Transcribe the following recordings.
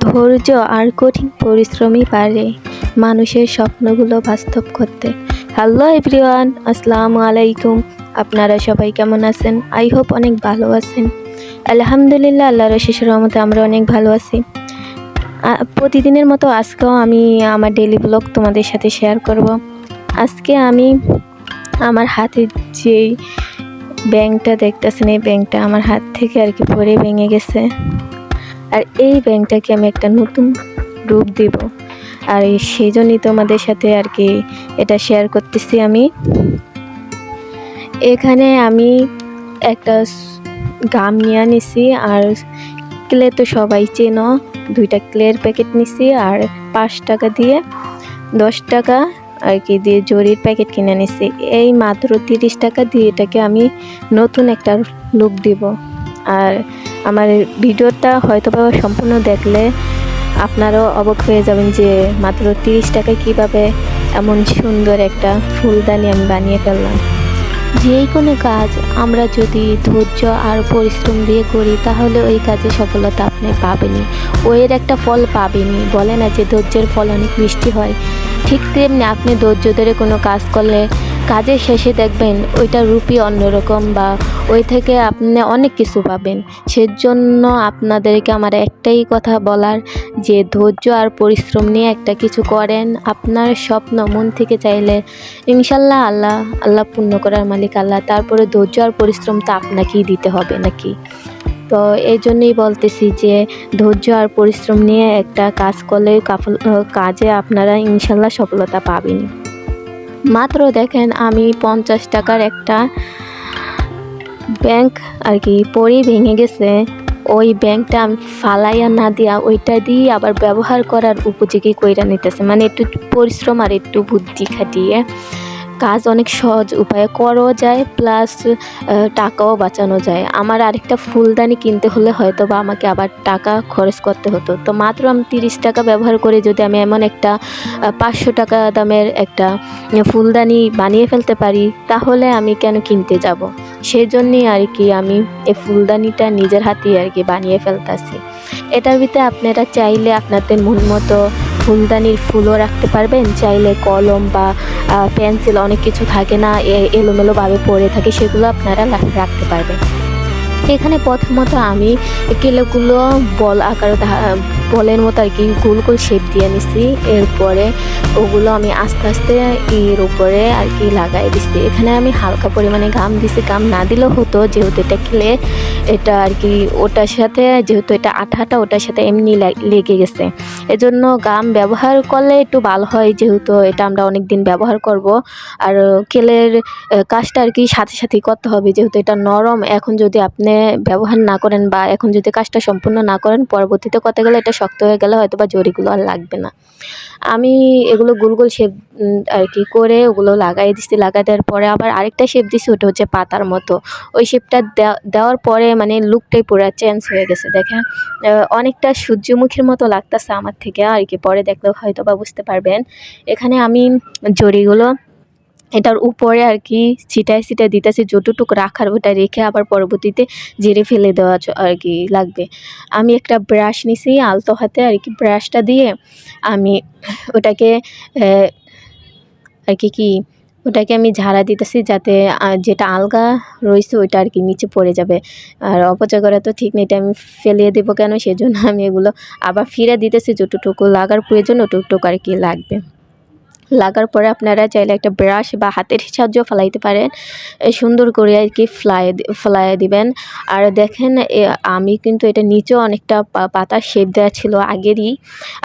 ধৈর্য আর কঠিন পরিশ্রমই পারে মানুষের স্বপ্নগুলো বাস্তব করতে। হ্যালো এভরিওয়ান, আসসালামু আলাইকুম। আপনারা সবাই কেমন আছেন? আই হোপ অনেক ভালো আছেন। আলহামদুলিল্লাহ, আল্লাহর অশেষ রহমতে আমরা অনেক ভালো আছি। প্রতিদিনের মতো আজকেও আমি আমার ডেইলি ব্লগ তোমাদের সাথে শেয়ার করব। আজকে আমি আমার হাতে যেই ব্যাংকটা দেখতেছেন, এই ব্যাংকটা আমার হাত থেকে পড়ে ভেঙে গেছে। আর এই ব্যাংকটাকে আমি একটা নতুন রূপ দিব, আর সেই জন্যই তোমাদের সাথে এটা শেয়ার করতেছি। আমি এখানে একটা গাম নিয়ে নিছি, আর ক্লে তো সবাই চেনো, 2টা ক্লের প্যাকেট নিছি, আর 5 টাকা দিয়ে 10 টাকা দিয়ে জরির প্যাকেট কিনে নিছি। এই মাত্র 30 টাকা দিয়ে এটাকে আমি নতুন একটা লুক দিব। আর আমার ভিডিওটা হয়তো বা সম্পূর্ণ দেখলে আপনারাও অবাক হয়ে যাবেন যে মাত্র 30 টাকায় কীভাবে এমন সুন্দর একটা ফুলদানি আমি বানিয়ে ফেললাম। যে কোনো কাজ আমরা যদি ধৈর্য আর পরিশ্রম দিয়ে করি, তাহলে ওই কাজে সফলতা আপনি পাবেনই, ওর একটা ফল পাবেনই। বলে না যে ধৈর্যের ফল অনেক মিষ্টি হয়, ঠিক তেমনি আপনি ধৈর্য ধরে কোনো কাজ করলে কাজের শেষে দেখবেন ওইটার রূপই অন্যরকম, বা ওই থেকে আপনি অনেক কিছু পাবেন। সেজন্য আপনাদেরকে আমার একটাই কথা বলার, যে ধৈর্য আর পরিশ্রম নিয়ে একটা কিছু করেন, আপনার স্বপ্ন মন থেকে চাইলে ইনশাল্লাহ আল্লাহ পূর্ণ করার মালিক আল্লাহ। তারপরে ধৈর্য আর পরিশ্রম তো আপনাকেই দিতে হবে নাকি? তো এই জন্যই বলতেছি যে ধৈর্য আর পরিশ্রম নিয়ে একটা কাজ করলে কাজে আপনারা ইনশাল্লাহ সফলতা পাবেন। মাত্র দেখেন, আমি 50 টাকার একটা ব্যাংক পরেই ভেঙে গেছে। ওই ব্যাংকটা আমি ফালাইয়া না দিয়া ওইটা দিয়ে আবার ব্যবহার করার উপযোগী কইরা নিতেছে, মানে একটু পরিশ্রম আর একটু বুদ্ধি খাটিয়ে কাজ অনেক সহজ উপায়ে করাও যায়, প্লাস টাকাও বাঁচানো যায়। আমার আরেকটা ফুলদানি কিনতে হলে হয়তো বা আমাকে আবার টাকা খরচ করতে হতো। তো মাত্র আমি 30 টাকা ব্যবহার করে যদি আমি এমন একটা 500 টাকা দামের একটা ফুলদানি বানিয়ে ফেলতে পারি, তাহলে আমি কেন কিনতে যাব? সেই জন্যই আমি এই ফুলদানিটা নিজের হাতেই বানিয়ে ফেলতেছি। এটার ভিতরে আপনারা চাইলে আপনাদের মন মতো ফুলদানির ফুলও রাখতে পারবেন, চাইলে কলম বা পেন্সিল, অনেক কিছু থাকে না এলোমেলোভাবে পড়ে থাকে, সেগুলো আপনারা রাখতে পারবেন। এখানে প্রথমত আমি কেলোগুলো বলের মতো গোল গোল শেপ দিয়ে নিছি। এরপরে ওগুলো আমি আস্তে আস্তে এর উপরে লাগাই দিচ্ছি। এখানে আমি হালকা পরিমাণে গাম দিছি, গাম না দিলেও হতো, যেহেতু এটা ক্লে, এটা ওটার সাথে যেহেতু এটা আঠাটা, ওটার সাথে এমনি লেগে গেছে। এজন্য গাম ব্যবহার করলে একটু ভালো হয়, যেহেতু এটা আমরা অনেক দিন ব্যবহার করব। আর ক্লের কাজটা সাথে সাথেই করতে হবে, যেহেতু এটা নরম। এখন যদি আপনি ব্যবহার না করেন বা এখন যদি কাজটা সম্পূর্ণ না করেন, পরবর্তীতে করতে গেলে এটা শক্ত হয়ে গেলে হয়তো বা জরিগুলো আর লাগবে না। আমি এগুলো গোল গোল শেপ করে ওগুলো লাগাই দিচ্ছি। লাগাই দেওয়ার পরে আবার আরেকটা শেপ দিচ্ছি, ওটা হচ্ছে পাতার মতো। ওই শেপটা দেওয়ার পরে মানে লুকটাই পুরো চেঞ্জ হয়ে গেছে। দেখেন অনেকটা সূর্যমুখীর মতো লাগতেছে আমার থেকে, পরে দেখলেও হয়তো বা বুঝতে পারবেন। এখানে আমি জরিগুলো এটার উপরে ছিটায় ছিটায় দিতেছি, যতটুকু রাখার ওটা রেখে আবার পরবর্তীতে ঝেড়ে ফেলে দেওয়া লাগবে। আমি একটা ব্রাশ নিছি আলতো হাতে, ব্রাশটা দিয়ে আমি ওটাকে ওটাকে আমি ঝাড়া দিতেছি, যাতে যেটা আলগা রয়েছে ওইটা নিচে পড়ে যাবে। আর অপচয় করা তো ঠিক নেই, এটা আমি ফেলিয়ে দেবো কেন? সেজন্য আমি এগুলো আবার ফিরে দিতেছি, যতটুকু লাগার প্রয়োজন ওটুকু লাগবে। লাগার পরে আপনারা চাইলে একটা ব্রাশ বা হাতের সাহায্যেও ফেলাইতে পারেন, সুন্দর করে ফেলাইয়া দিবেন। আর দেখেন আমি কিন্তু এটা নিচেও অনেকটা পাতার শেপ দেওয়া ছিল আগেরই,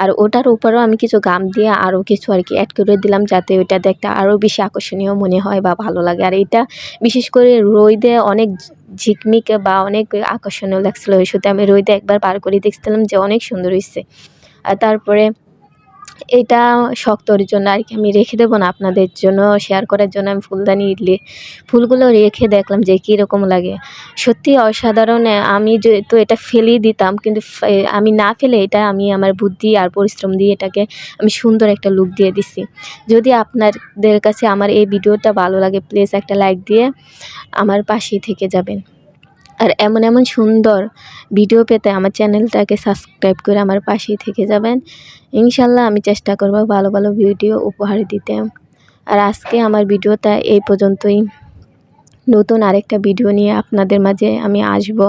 আর ওটার উপরেও আমি কিছু গাম দিয়ে আরও কিছু অ্যাড করে দিলাম, যাতে ওইটা দেখতে আরও বেশি আকর্ষণীয় মনে হয় বা ভালো লাগে। আর এটা বিশেষ করে রোদে অনেক ঝিকমিকে বা অনেক আকর্ষণীয় লাগছিল। ওই সাথে আমি রোদে একবার পার করে দেখছিলাম যে অনেক সুন্দর হয়েছে। আর তারপরে এটা শক্তর জন্য আমি রেখে দেবো না, আপনাদের জন্য শেয়ার করার জন্য আমি ফুলগুলো রেখে দেখলাম যে কীরকম লাগে। সত্যি অসাধারণ। আমি যেহেতু এটা ফেলেই দিতাম, কিন্তু আমি না ফেলে এটা আমি আমার বুদ্ধি আর পরিশ্রম দিয়ে এটাকে আমি সুন্দর একটা লুক দিয়ে দিছি। যদি আপনাদের কাছে আমার এই ভিডিওটা ভালো লাগে, প্লিজ একটা লাইক দিয়ে আমার পাশেই থেকে যাবেন। আর এমন এমন সুন্দর ভিডিও পেতে আমার চ্যানেলটাকে সাবস্ক্রাইব করে আমার পাশেই থেকে যাবেন। ইনশাল্লাহ আমি চেষ্টা করব ভালো ভালো ভিডিও উপহার দিতে। আর আজকে আমার ভিডিওটা এই পর্যন্তই। নতুন আরেকটা ভিডিও নিয়ে আপনাদের মাঝে আমি আসব।